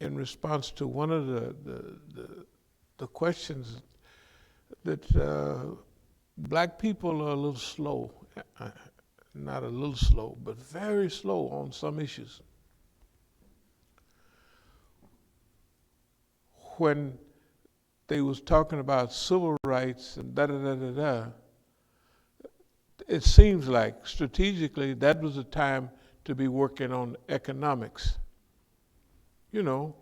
in response to one of the questions that black people are a little slow, not a little slow, but very slow on some issues. When they was talking about civil rights and da-da-da-da-da, it seems like strategically that was the time to be working on economics. You know,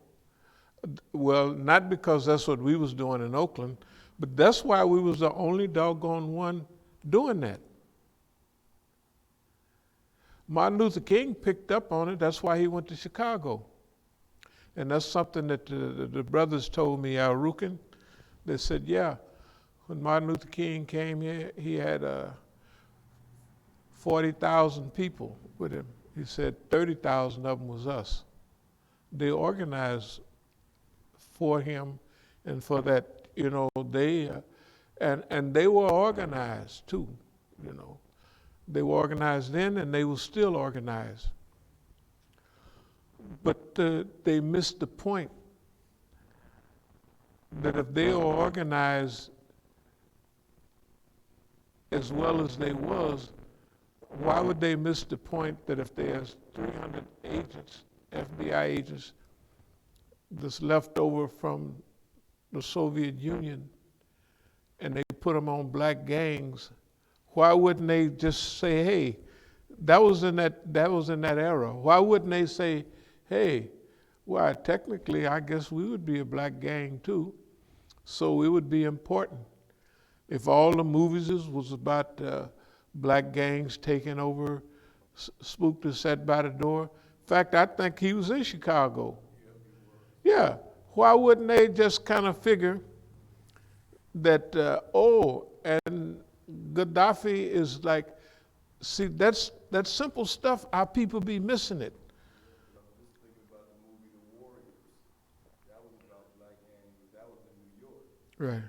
well, not because that's what we was doing in Oakland, but that's why we was the only doggone one doing that. Martin Luther King picked up on it. That's why he went to Chicago. And that's something that the brothers told me, Al Rukin. They said, yeah, when Martin Luther King came here, he had 40,000 people with him. He said 30,000 of them was us. They organized for him and for that, you know, and they were organized too, you know. They were organized then and they were still organized. But they missed the point that if they were organized as well as they was, why would they miss the point that if there's 300 agents, FBI agents, that's left over from the Soviet Union, and they put them on black gangs, why wouldn't they just say, hey, that was in that era. Why wouldn't they say, hey, well, technically, I guess we would be a black gang too, so it would be important. If all the movies was about black gangs taking over, Spook that Sat by the Door. In fact, I think he was in Chicago. Yeah, why wouldn't they just kind of figure that, and Gaddafi is like, see, that's simple stuff, our people be missing it. Right.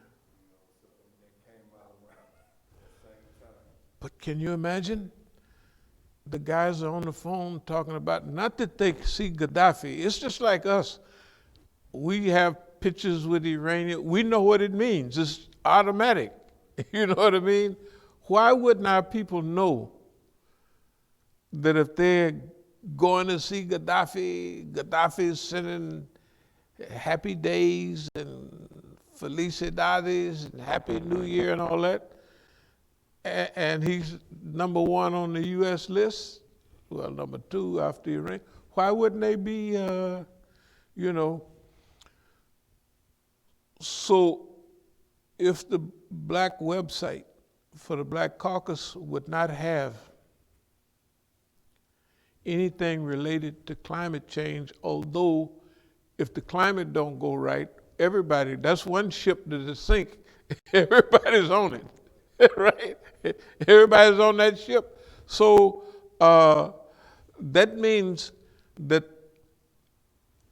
But can you imagine? The guys are on the phone talking about, not that they see Gaddafi, it's just like us. We have pictures with Iranian, we know what it means, it's automatic. You know what I mean? Why wouldn't our people know that if they're going to see Gaddafi, Gaddafi is sending happy days and felicidades and happy new year and all that, and he's number one on the US list, well, number two after Iran, why wouldn't they be, you know? So if the black website for the Black Caucus would not have anything related to climate change, although if the climate don't go right, everybody, that's one ship that is sink, everybody's on it, right? Everybody's on that ship. So that means that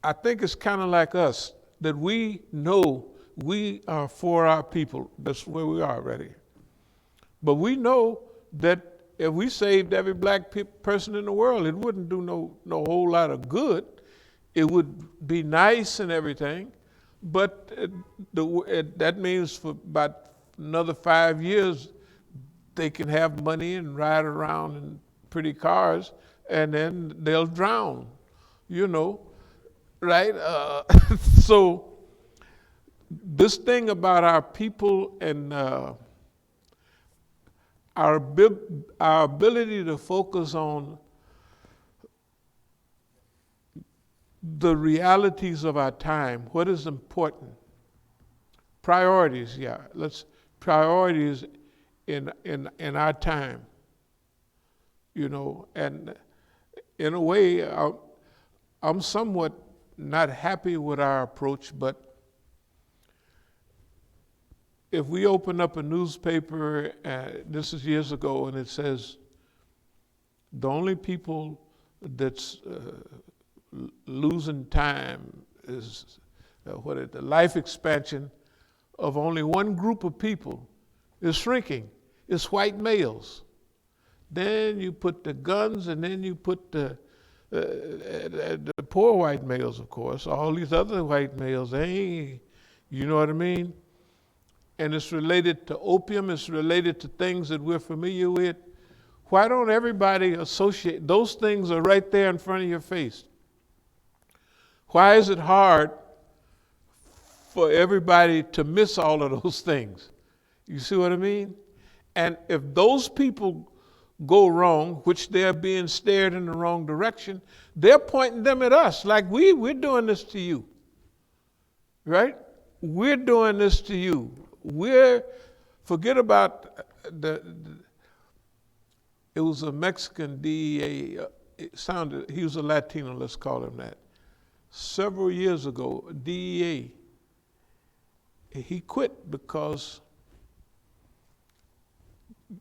I think it's kind of like us, that we know we are for our people. That's where we are already. But we know that if we saved every black person in the world, it wouldn't do no whole lot of good. It would be nice and everything, but that means for about another 5 years, they can have money and ride around in pretty cars, and then they'll drown, you know, right? So this thing about our people and our ability to focus on the realities of our time, what is important, priorities, yeah, priorities in our time, you know, and in a way, I'm somewhat not happy with our approach, but if we open up a newspaper, this is years ago, and it says, the only people that's losing time is the life expansion of only one group of people is shrinking. It's white males. Then you put the guns, and then you put the The poor white males, of course. All these other white males, they ain't, you know what I mean? And it's related to opium, it's related to things that we're familiar with. Why don't everybody associate? Those things are right there in front of your face. Why is it hard for everybody to miss all of those things? You see what I mean? And if those people go wrong, which they're being steered in the wrong direction, they're pointing them at us like we're doing this to you. Right? We're doing this to you. Forget about it was a Mexican DEA, he was a Latino, let's call him that. Several years ago, DEA, he quit because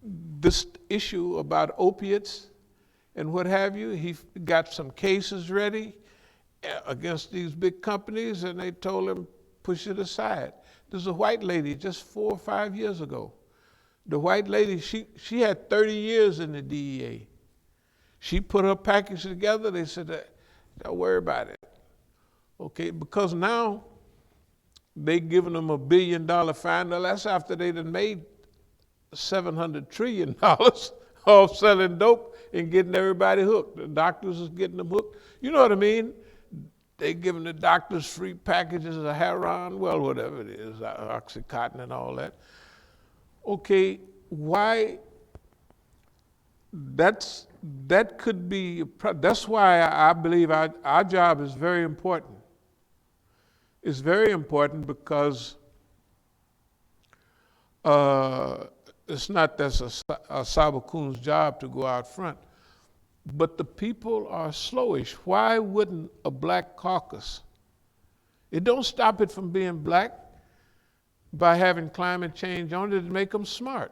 this issue about opiates and what have you, he got some cases ready against these big companies, and they told him, push it aside. There's a white lady just 4 or 5 years ago. The white lady, she had 30 years in the DEA. She put her package together. They said, don't worry about it. Okay, because now they giving them $1 billion fine. Now that's after they done made $700 trillion off selling dope and getting everybody hooked. The doctors is getting them hooked. You know what I mean? They giving the doctors free packages of heroin, well, whatever it is, Oxycontin and all that. Okay, why? That could be. That's why I believe our job is very important. It's very important because it's not that's As-Sabiqun's job to go out front, but the people are slowish. Why wouldn't a black caucus? It don't stop it from being black by having climate change on it to make them smart.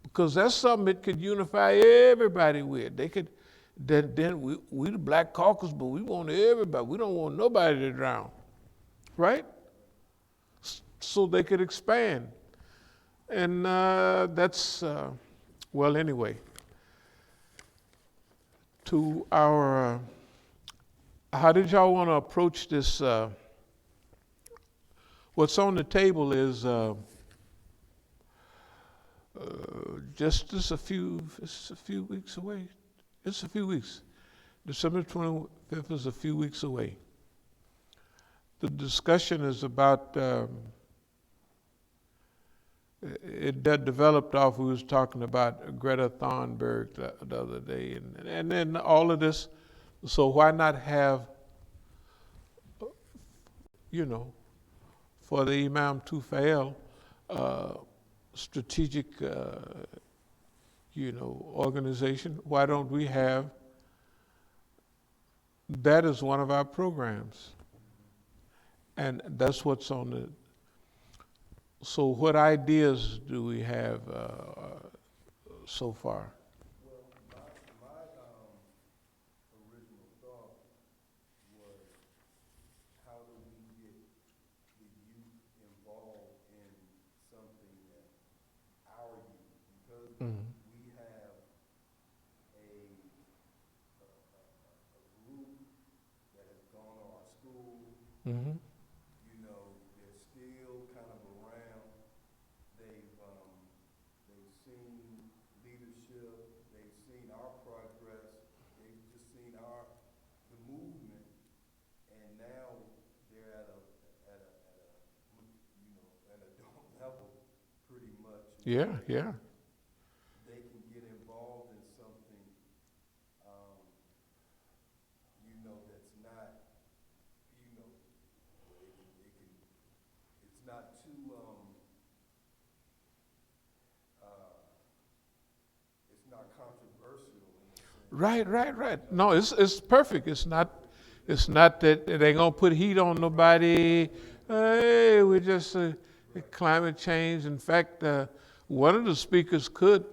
Because that's something that could unify everybody with. They could, then we the black caucus, but we want everybody. We don't want nobody to drown, right? So they could expand. And that's, well, anyway, to our, how did y'all want to approach this? What's on the table is just a few weeks away. It's a few weeks. December 25th is a few weeks away. The discussion is about, it developed off, we was talking about Greta Thunberg the other day, and then all of this. So why not have, for the Imam Tufail, strategic, organization, why don't we have that as one of our programs? And that's what's on the, so what ideas do we have so far? Well, my original thought was, how do we get the youth involved in something that our youth, because we have a group that has gone to our school, Mm-hmm. they're still kind of around. They've seen leadership, they've seen our progress, they've just seen the movement, and now they're at adult level, pretty much. Yeah, yeah. They can get involved in something, that's not, it's not too, it's not controversial in a sense. Right. No, it's perfect. It's not that they gonna put heat on nobody. Hey, we just climate change. In fact, one of the speakers could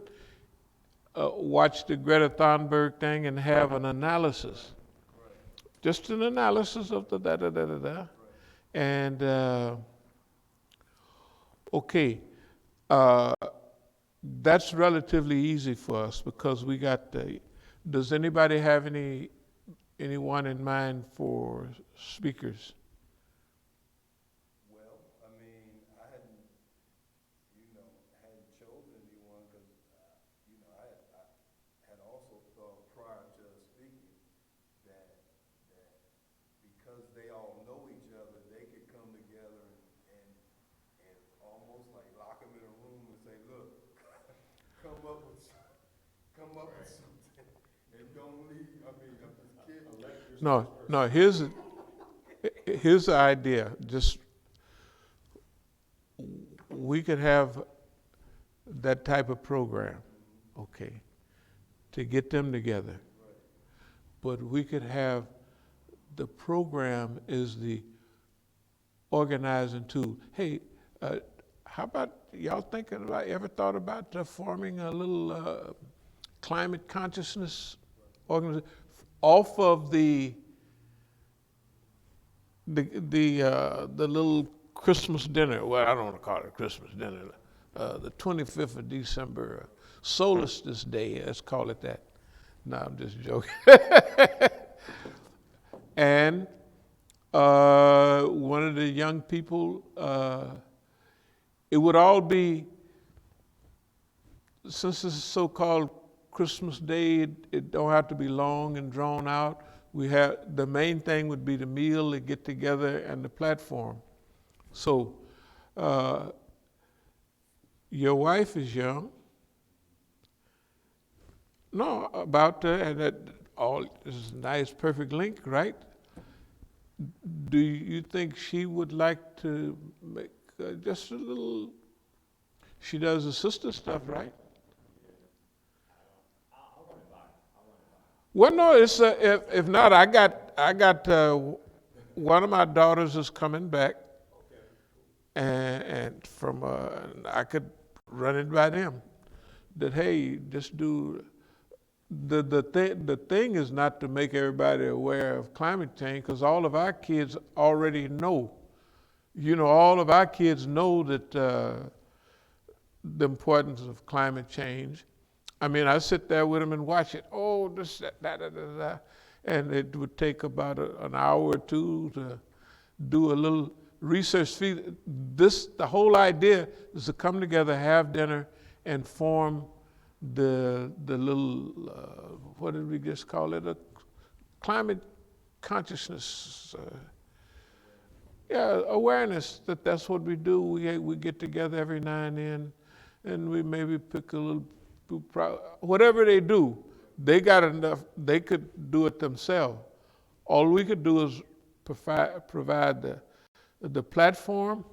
watch the Greta Thunberg thing and have an analysis, just an analysis of the da. And okay, that's relatively easy for us because we got Does anybody have anyone in mind for speakers? Well, I mean, I hadn't, hadn't chosen anyone because, I had also thought prior to us speaking that because they all know each other, they could come together and almost like lock them in a room and say, look, come up with something and don't leave. I mean, I'm just kidding. No. Here's the idea. Just we could have that type of program, okay, to get them together. But we could have the program is the organizing tool. Hey, how about y'all thinking about, ever thought about forming a little climate consciousness organization off of the little Christmas dinner? Well, I don't want to call it a Christmas dinner. The 25th of December, Solstice Day, let's call it that. No, I'm just joking. And one of the young people, it would all be, since it's so-called Christmas Day, it don't have to be long and drawn out. The main thing would be the meal, the get together, and the platform. So, your wife is young. No, and that all is a nice, perfect link, right? Do you think she would like to make just a little? She does the sister stuff, right? Well, no. It's if not, I got one of my daughters is coming back, and from I could run it by them. That hey, just do. The thing is not to make everybody aware of climate change, because all of our kids already know. All of our kids know that the importance of climate change. I mean, I sit there with them and watch it. Oh, this, that. And it would take about an hour or two to do a little research. The whole idea is to come together, have dinner, and form the little, what did we just call it? A climate consciousness, awareness that's what we do. We get together every now and then, and we maybe pick a little, whatever they do, they got enough, they could do it themselves. All we could do is provide the platform,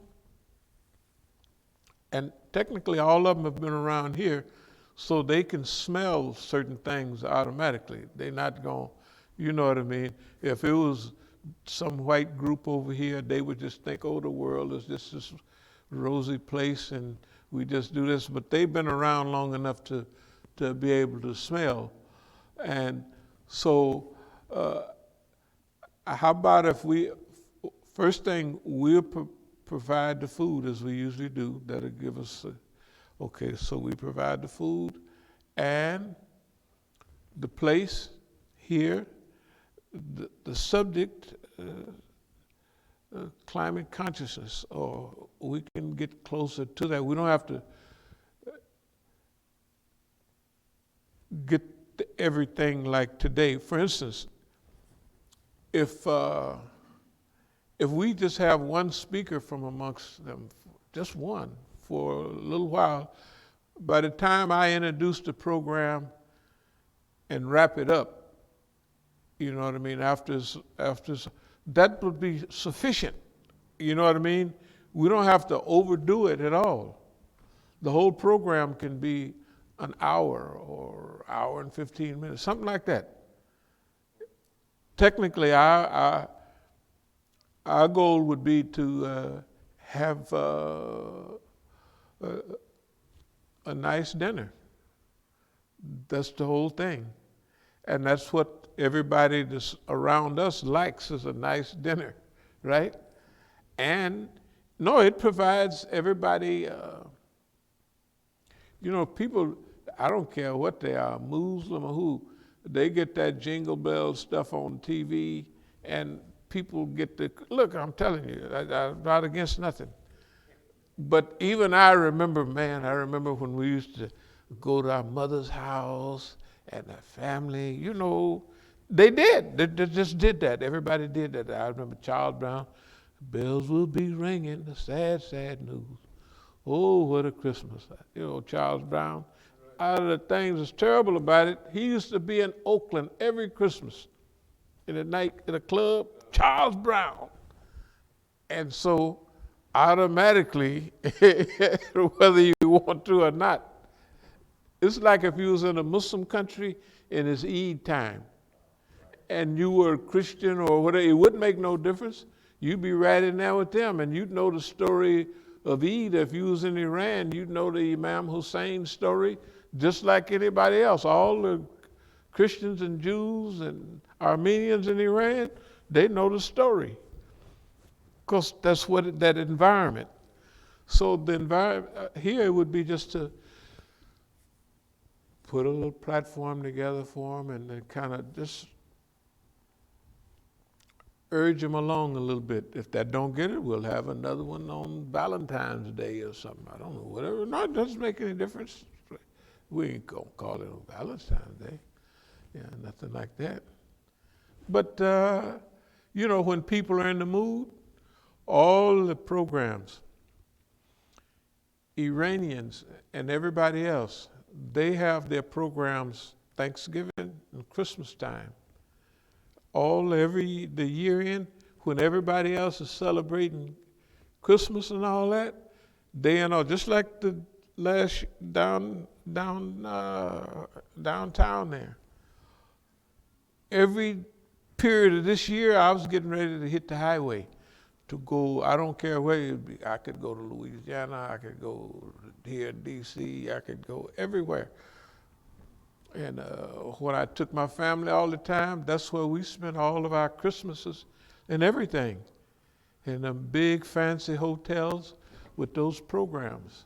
and technically all of them have been around here, so they can smell certain things automatically. They're not going, you know what I mean? If it was some white group over here, they would just think, oh, the world is just this rosy place and we just do this. But they've been around long enough to be able to smell. And so how about if first thing, we'll provide the food as we usually do. That'll give us okay, so we provide the food and the place here, the subject, climate consciousness, or we can get closer to that. We don't have to get everything like today. For instance, if we just have one speaker from amongst them, just one, for a little while, by the time I introduce the program and wrap it up, you know what I mean, after that would be sufficient, you know what I mean? We don't have to overdo it at all. The whole program can be an hour or hour and 15 minutes, something like that. Technically, our goal would be to have a nice dinner. That's the whole thing. And that's what everybody that's around us likes, is a nice dinner, right? And no, it provides everybody, people, I don't care what they are, Muslim or who, They get that jingle bell stuff on TV, and people get the look. I'm telling you, I'm not against nothing. But even I remember, man, I remember when we used to go to our mother's house and the family, they did. They just did that. Everybody did that. I remember Charles Brown, bells will be ringing, the sad, sad news. Oh, what a Christmas. Charles Brown. Out of the things that's terrible about it, he used to be in Oakland every Christmas in the night in a club, Charles Brown. And so automatically, whether you want to or not, it's like if you was in a Muslim country and it's Eid time and you were a Christian or whatever, it wouldn't make no difference. You'd be right in there with them, and you'd know the story of Eid. If you was in Iran, you'd know the Imam Hussein story just like anybody else. All the Christians and Jews and Armenians in Iran, they know the story. Because that's what that environment. So the environment here would be just to put a little platform together for them and then kind of just urge them along a little bit. If that don't get it, we'll have another one on Valentine's Day or something. I don't know, whatever. No, it doesn't make any difference. We ain't gonna call it on Valentine's Day. Yeah, nothing like that. But when people are in the mood, all the programs, Iranians and everybody else, they have their programs Thanksgiving and Christmas time. The year in, when everybody else is celebrating Christmas and all that, they just like the last downtown there. Every period of this year, I was getting ready to hit the highway to go. I don't care where it be. I could go to Louisiana. I could go here in D.C. I could go everywhere. And when I took my family all the time, that's where we spent all of our Christmases and everything, in them big fancy hotels with those programs.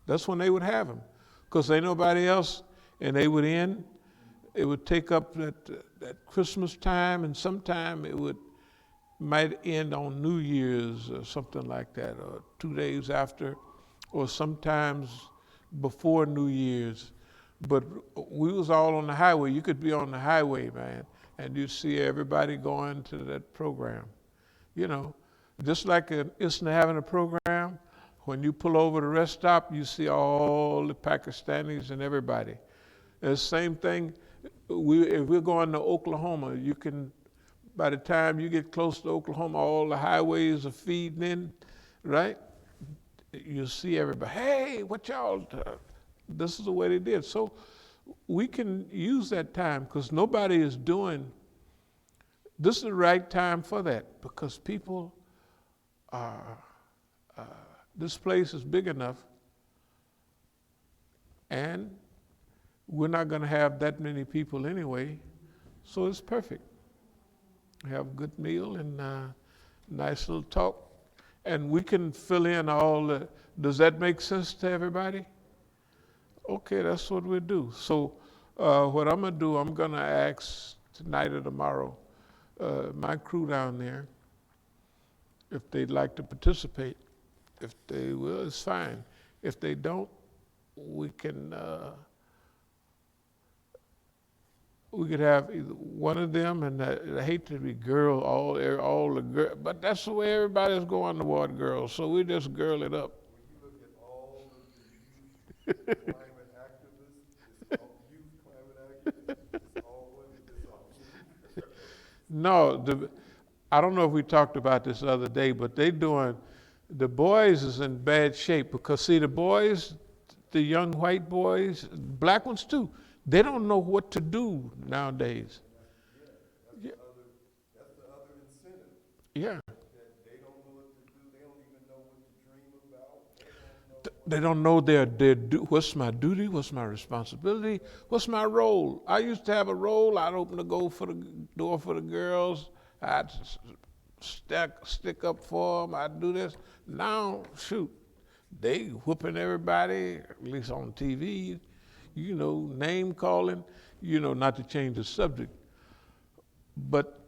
That's when they would have them, because ain't nobody else, and they would end. It would take up that Christmas time, and sometime might end on New Year's or something like that, or 2 days after, or sometimes before New Year's. But we was all on the highway. You could be on the highway, man, and you'd see everybody going to that program. Just like ISNA having a program, when you pull over the rest stop, you see all the Pakistanis and everybody. And the same thing, if we're going to Oklahoma, by the time you get close to Oklahoma, all the highways are feeding in, right? You see everybody, hey, what y'all, this is the way they did. So we can use that time, because nobody is this is the right time for that, because people are, this place is big enough, and we're not going to have that many people anyway, so it's perfect. Have a good meal and nice little talk, and we can fill in does that make sense to everybody? Okay, that's what we'll do. So what I'm going to do, I'm going to ask tonight or tomorrow my crew down there if they'd like to participate. If they will, it's fine. If they don't, we could have either one of them, and I hate to be all the girl, but that's the way everybody's going toward girls, so we just girl it up. When you look at all of the youth climate activists, it's all youth climate activists, it's all women, No, I don't know if we talked about this the other day, but the boys is in bad shape, because see, the boys, the young white boys, black ones too, they don't know what to do nowadays. That's the other incentive. Yeah. That they don't know what to do. They don't even know what to dream about. They don't know what's my duty, what's my responsibility, what's my role. I used to have a role. I'd open the door for the girls. I'd stick up for them. I'd do this. Now, shoot, they whooping everybody, at least on TV. Name calling. not to change the subject, but